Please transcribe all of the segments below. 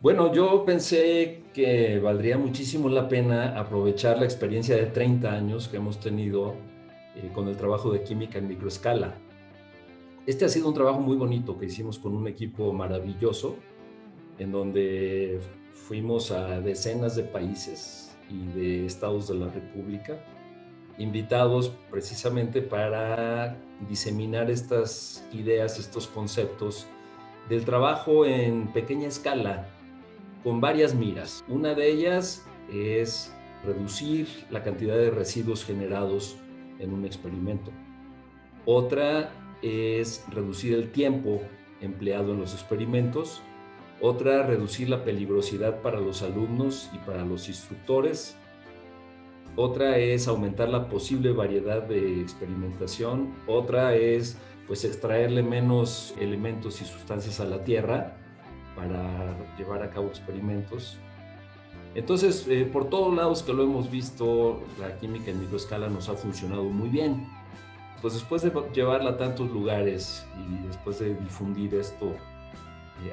Bueno, yo pensé que valdría muchísimo la pena aprovechar la experiencia de 30 años que hemos tenido con el trabajo de química en microescala. Este ha sido un trabajo muy bonito que hicimos con un equipo maravilloso, en donde fuimos a decenas de países y de estados de la República, invitados precisamente para diseminar estas ideas, estos conceptos del trabajo en pequeña escala, con varias miras. Una de ellas es reducir la cantidad de residuos generados en un experimento. Otra es reducir el tiempo empleado en los experimentos. Otra, reducir la peligrosidad para los alumnos y para los instructores. Otra es aumentar la posible variedad de experimentación. Otra es pues extraerle menos elementos y sustancias a la tierra para llevar a cabo experimentos. Entonces, por todos lados que lo hemos visto, la química en microescala nos ha funcionado muy bien. Pues después de llevarla a tantos lugares y después de difundir esto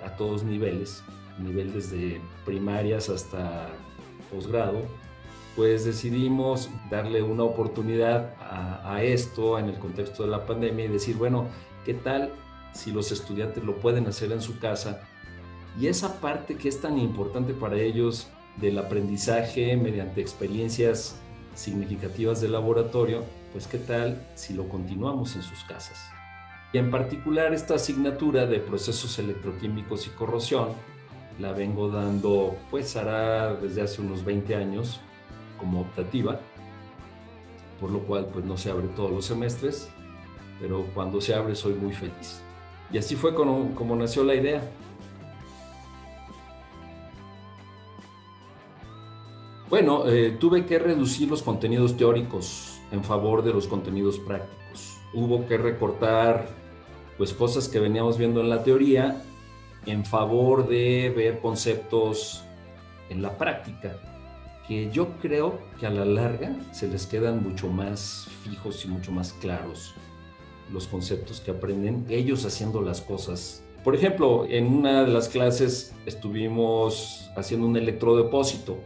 a todos niveles, nivel desde primarias hasta posgrado, pues decidimos darle una oportunidad a esto en el contexto de la pandemia y decir, bueno, ¿qué tal si los estudiantes lo pueden hacer en su casa? Y esa parte que es tan importante para ellos del aprendizaje mediante experiencias significativas de laboratorio, pues qué tal si lo continuamos en sus casas. Y en particular esta asignatura de procesos electroquímicos y corrosión la vengo dando, pues hará desde hace unos 20 años como optativa, por lo cual pues no se abre todos los semestres, pero cuando se abre soy muy feliz. Y así fue como nació la idea. Bueno, tuve que reducir los contenidos teóricos en favor de los contenidos prácticos. Hubo que recortar pues cosas que veníamos viendo en la teoría en favor de ver conceptos en la práctica, que yo creo que a la larga se les quedan mucho más fijos y mucho más claros los conceptos que aprenden ellos haciendo las cosas. Por ejemplo, en una de las clases estuvimos haciendo un electrodepósito.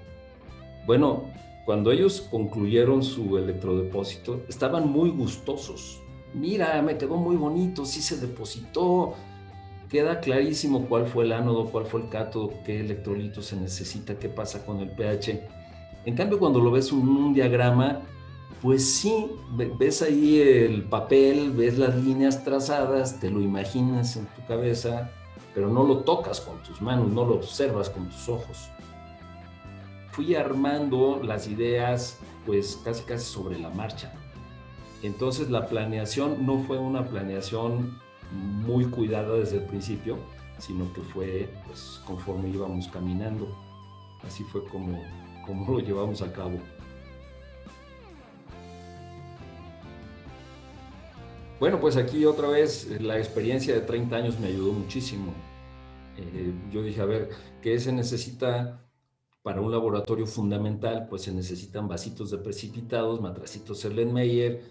Bueno, cuando ellos concluyeron su electrodepósito, estaban muy gustosos. Mira, me quedó muy bonito, sí se depositó, queda clarísimo cuál fue el ánodo, cuál fue el cátodo, qué electrolito se necesita, qué pasa con el pH. En cambio, cuando lo ves en un diagrama, pues sí, ves ahí el papel, ves las líneas trazadas, te lo imaginas en tu cabeza, pero no lo tocas con tus manos, no lo observas con tus ojos. Fui armando las ideas pues casi sobre la marcha. Entonces la planeación no fue una planeación muy cuidada desde el principio, sino que fue pues conforme íbamos caminando. Así fue como lo llevamos a cabo. Bueno, pues aquí otra vez la experiencia de 30 años me ayudó muchísimo. Yo dije, a ver, ¿qué se necesita para un laboratorio fundamental? Pues se necesitan vasitos de precipitados, matracitos Erlenmeyer,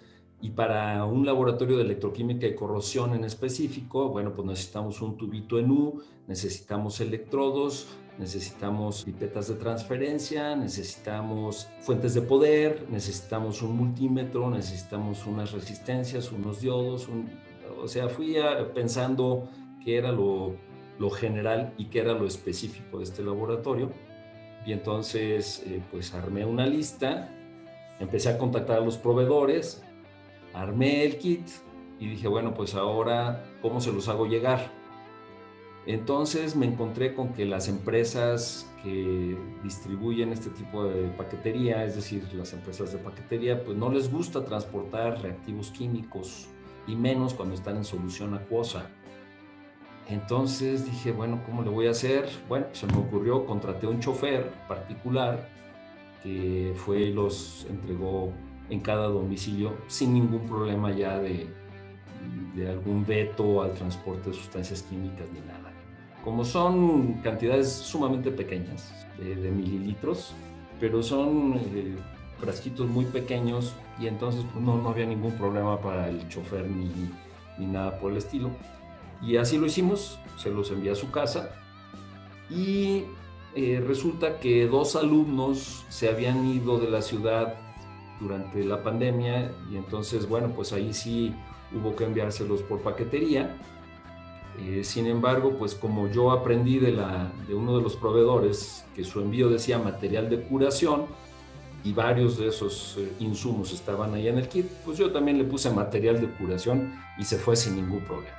y para un laboratorio de electroquímica y corrosión en específico, bueno, pues necesitamos un tubito en U, necesitamos electrodos, necesitamos pipetas de transferencia, necesitamos fuentes de poder, necesitamos un multímetro, necesitamos unas resistencias, unos diodos, o sea, fui pensando qué era lo general y qué era lo específico de este laboratorio. Y entonces, pues armé una lista, empecé a contactar a los proveedores, armé el kit y dije, bueno, pues ahora, ¿cómo se los hago llegar? Entonces me encontré con que las empresas que distribuyen este tipo de paquetería, es decir, las empresas de paquetería, pues no les gusta transportar reactivos químicos y menos cuando están en solución acuosa. Entonces dije, bueno, ¿cómo le voy a hacer? Bueno, se me ocurrió, contraté un chofer particular que fue y los entregó en cada domicilio sin ningún problema ya de algún veto al transporte de sustancias químicas ni nada. Como son cantidades sumamente pequeñas, de mililitros, pero son frasquitos muy pequeños y entonces pues, no había ningún problema para el chofer ni nada por el estilo. Y así lo hicimos, se los envié a su casa y resulta que 2 alumnos se habían ido de la ciudad durante la pandemia y entonces, bueno, pues ahí sí hubo que enviárselos por paquetería. Sin embargo, pues como yo aprendí de uno de los proveedores que su envío decía material de curación y varios de esos insumos estaban ahí en el kit, pues yo también le puse material de curación y se fue sin ningún problema.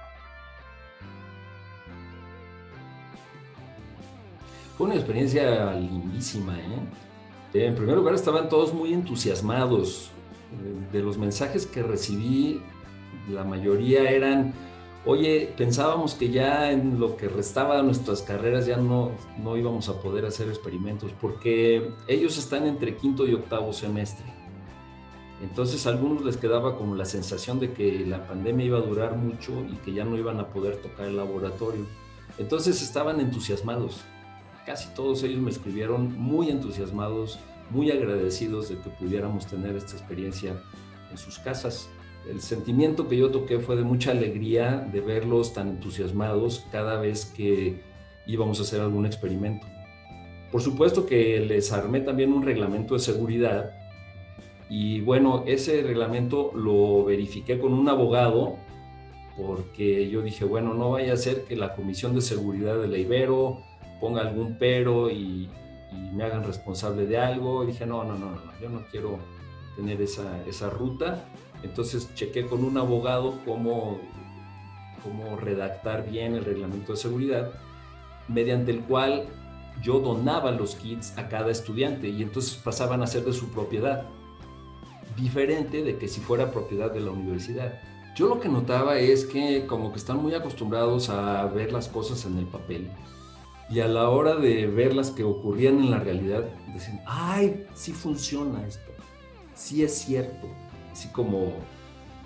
Fue una experiencia lindísima, ¿eh? En primer lugar, estaban todos muy entusiasmados. De los mensajes que recibí, la mayoría eran: oye, pensábamos que ya en lo que restaba de nuestras carreras ya no íbamos a poder hacer experimentos, porque ellos están entre quinto y octavo semestre. Entonces a algunos les quedaba como la sensación de que la pandemia iba a durar mucho y que ya no iban a poder tocar el laboratorio. Entonces estaban entusiasmados. Casi todos ellos me escribieron muy entusiasmados, muy agradecidos de que pudiéramos tener esta experiencia en sus casas. El sentimiento que yo toqué fue de mucha alegría de verlos tan entusiasmados cada vez que íbamos a hacer algún experimento. Por supuesto que les armé también un reglamento de seguridad y bueno, ese reglamento lo verifiqué con un abogado porque yo dije, bueno, no vaya a ser que la Comisión de Seguridad de la Ibero ponga algún pero y me hagan responsable de algo. Y dije, no, yo no quiero tener esa ruta. Entonces chequé con un abogado cómo redactar bien el reglamento de seguridad, mediante el cual yo donaba los kits a cada estudiante y entonces pasaban a ser de su propiedad, diferente de que si fuera propiedad de la universidad. Yo lo que notaba es que como que están muy acostumbrados a ver las cosas en el papel y a la hora de ver las que ocurrían en la realidad, decían, ¡ay, sí funciona esto! Sí es cierto. Así como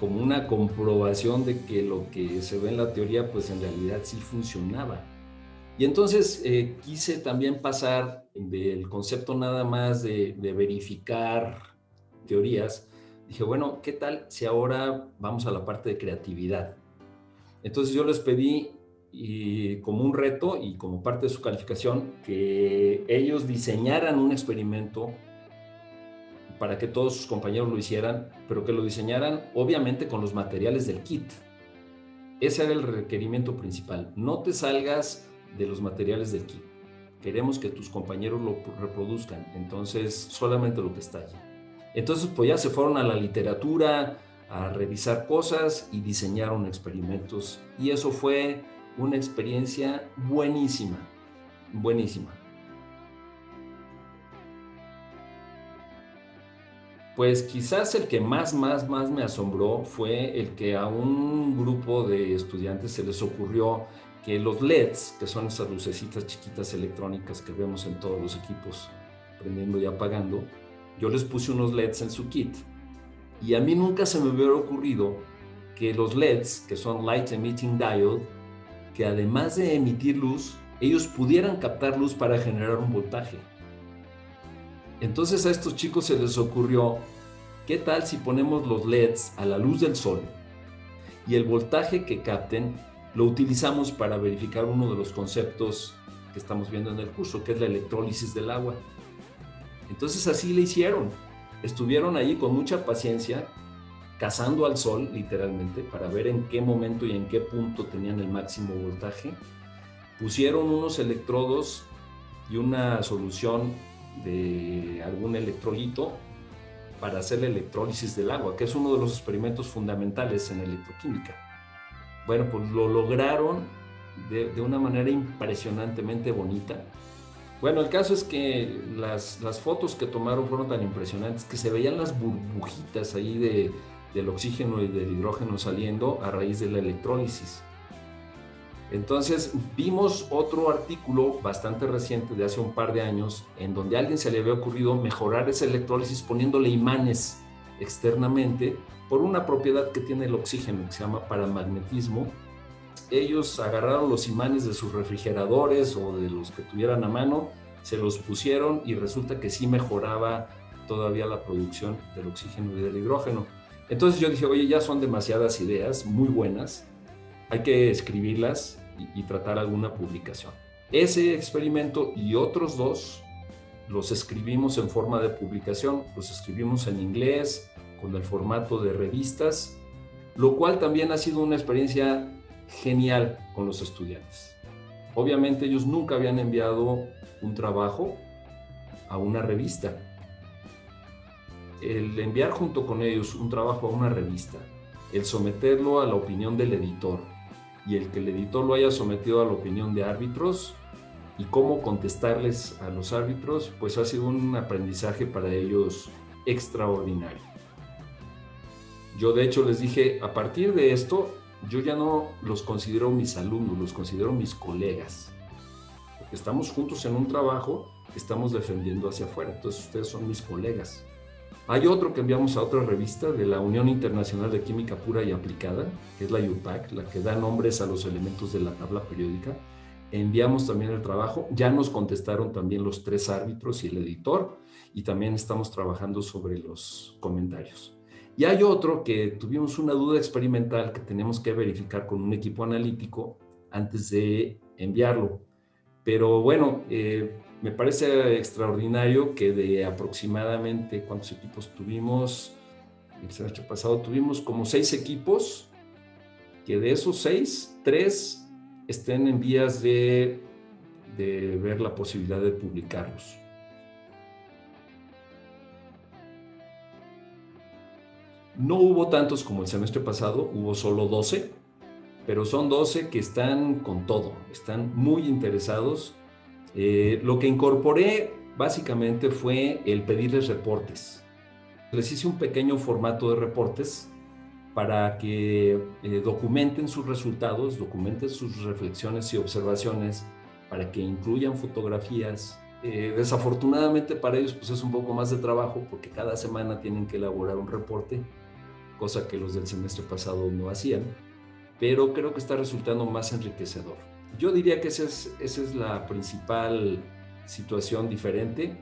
una comprobación de que lo que se ve en la teoría, pues en realidad sí funcionaba. Y entonces quise también pasar del concepto nada más de verificar teorías. Dije, bueno, ¿qué tal si ahora vamos a la parte de creatividad? Entonces yo les pedí, y como un reto y como parte de su calificación, que ellos diseñaran un experimento para que todos sus compañeros lo hicieran, pero que lo diseñaran obviamente con los materiales del kit. Ese era el requerimiento principal. No te salgas de los materiales del kit. Queremos que tus compañeros lo reproduzcan, entonces solamente lo que está allí. Entonces pues ya se fueron a la literatura, a revisar cosas y diseñaron experimentos. Y eso fue una experiencia buenísima, buenísima. Pues quizás el que más me asombró fue el que a un grupo de estudiantes se les ocurrió que los LEDs, que son esas lucecitas chiquitas electrónicas que vemos en todos los equipos prendiendo y apagando, yo les puse unos LEDs en su kit. Y a mí nunca se me hubiera ocurrido que los LEDs, que son Light Emitting Diode, que además de emitir luz, ellos pudieran captar luz para generar un voltaje. Entonces a estos chicos se les ocurrió, ¿qué tal si ponemos los LEDs a la luz del sol y el voltaje que capten lo utilizamos para verificar uno de los conceptos que estamos viendo en el curso, que es la electrólisis del agua? Entonces así le hicieron. Estuvieron ahí con mucha paciencia, cazando al sol literalmente, para ver en qué momento y en qué punto tenían el máximo voltaje. Pusieron unos electrodos y una solución de algún electrolito para hacer la electrólisis del agua, que es uno de los experimentos fundamentales en electroquímica. Bueno, pues lo lograron de una manera impresionantemente bonita. Bueno, el caso es que las fotos que tomaron fueron tan impresionantes que se veían las burbujitas ahí del oxígeno y del hidrógeno saliendo a raíz de la electrólisis. Entonces vimos otro artículo bastante reciente de hace un par de años en donde a alguien se le había ocurrido mejorar esa electrólisis poniéndole imanes externamente por una propiedad que tiene el oxígeno que se llama paramagnetismo. Ellos agarraron los imanes de sus refrigeradores o de los que tuvieran a mano, se los pusieron y resulta que sí mejoraba todavía la producción del oxígeno y del hidrógeno. Entonces yo dije, oye, ya son demasiadas ideas muy buenas, hay que escribirlas y tratar alguna publicación. Ese experimento y otros dos los escribimos en forma de publicación, los escribimos en inglés, con el formato de revistas, lo cual también ha sido una experiencia genial con los estudiantes. Obviamente ellos nunca habían enviado un trabajo a una revista. El enviar junto con ellos un trabajo a una revista, el someterlo a la opinión del editor y el que el editor lo haya sometido a la opinión de árbitros y cómo contestarles a los árbitros, pues ha sido un aprendizaje para ellos extraordinario. Yo de hecho les dije, a partir de esto, yo ya no los considero mis alumnos, los considero mis colegas. Porque estamos juntos en un trabajo que estamos defendiendo hacia afuera, entonces ustedes son mis colegas. Hay otro que enviamos a otra revista de la Unión Internacional de Química Pura y Aplicada, que es la UPAC, la que da nombres a los elementos de la tabla periódica. Enviamos también el trabajo, ya nos contestaron también los 3 árbitros y el editor, y también estamos trabajando sobre los comentarios. Y hay otro que tuvimos una duda experimental que tenemos que verificar con un equipo analítico antes de enviarlo. Pero bueno, me parece extraordinario que de aproximadamente, ¿cuántos equipos tuvimos? El semestre pasado tuvimos como 6 equipos, que de esos 6, 3 estén en vías de ver la posibilidad de publicarlos. No hubo tantos como el semestre pasado, hubo solo 12, pero son 12 que están con todo, están muy interesados. Lo que incorporé básicamente fue el pedirles reportes. Les hice un pequeño formato de reportes para que documenten sus resultados, documenten sus reflexiones y observaciones, para que incluyan fotografías. Desafortunadamente para ellos pues es un poco más de trabajo porque cada semana tienen que elaborar un reporte, cosa que los del semestre pasado no hacían, pero creo que está resultando más enriquecedor. Yo diría que esa es la principal situación diferente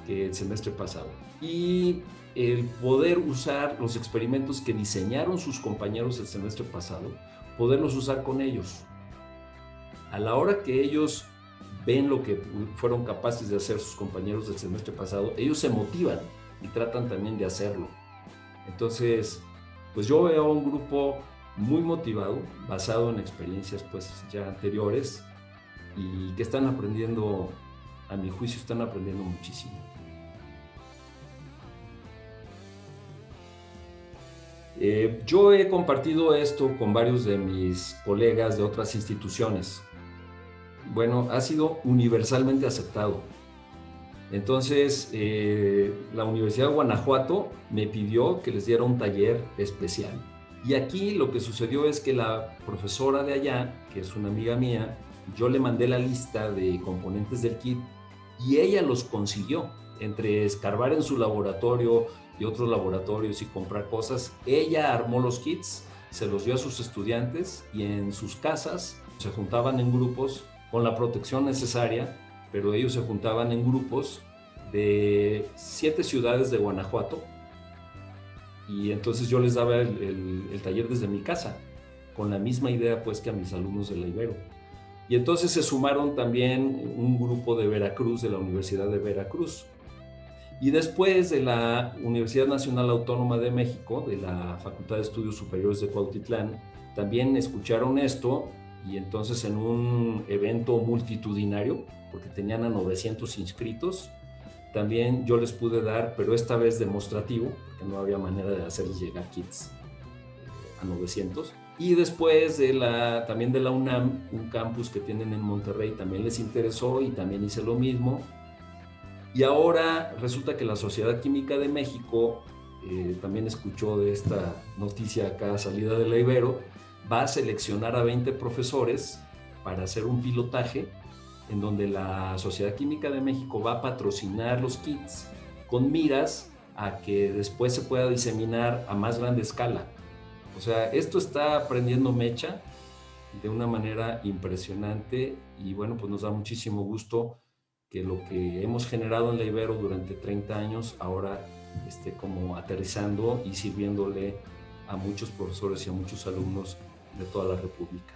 que el semestre pasado. Y el poder usar los experimentos que diseñaron sus compañeros el semestre pasado, poderlos usar con ellos. A la hora que ellos ven lo que fueron capaces de hacer sus compañeros del semestre pasado, ellos se motivan y tratan también de hacerlo. Entonces, pues yo veo un grupo muy motivado, basado en experiencias pues ya anteriores y que están aprendiendo, a mi juicio, están aprendiendo muchísimo. Yo he compartido esto con varios de mis colegas de otras instituciones. Bueno, ha sido universalmente aceptado. Entonces, la Universidad de Guanajuato me pidió que les diera un taller especial. Y aquí lo que sucedió es que la profesora de allá, que es una amiga mía, yo le mandé la lista de componentes del kit y ella los consiguió. Entre escarbar en su laboratorio y otros laboratorios y comprar cosas, ella armó los kits, se los dio a sus estudiantes y en sus casas se juntaban en grupos con la protección necesaria, pero ellos se juntaban en grupos de 7 ciudades de Guanajuato y entonces yo les daba el taller desde mi casa, con la misma idea pues que a mis alumnos de la Ibero. Y entonces se sumaron también un grupo de Veracruz, de la Universidad de Veracruz. Y después de la Universidad Nacional Autónoma de México, de la Facultad de Estudios Superiores de Cuautitlán, también escucharon esto y entonces en un evento multitudinario, porque tenían a 900 inscritos, también yo les pude dar, pero esta vez demostrativo, porque no había manera de hacerles llegar kits a 900. Y después también de la UNAM, un campus que tienen en Monterrey, también les interesó y también hice lo mismo. Y ahora resulta que la Sociedad Química de México también escuchó de esta noticia acá salida de la Ibero, va a seleccionar a 20 profesores para hacer un pilotaje en donde la Sociedad Química de México va a patrocinar los kits con miras a que después se pueda diseminar a más grande escala. O sea, esto está prendiendo mecha de una manera impresionante y bueno, pues nos da muchísimo gusto que lo que hemos generado en la Ibero durante 30 años ahora esté como aterrizando y sirviéndole a muchos profesores y a muchos alumnos de toda la República.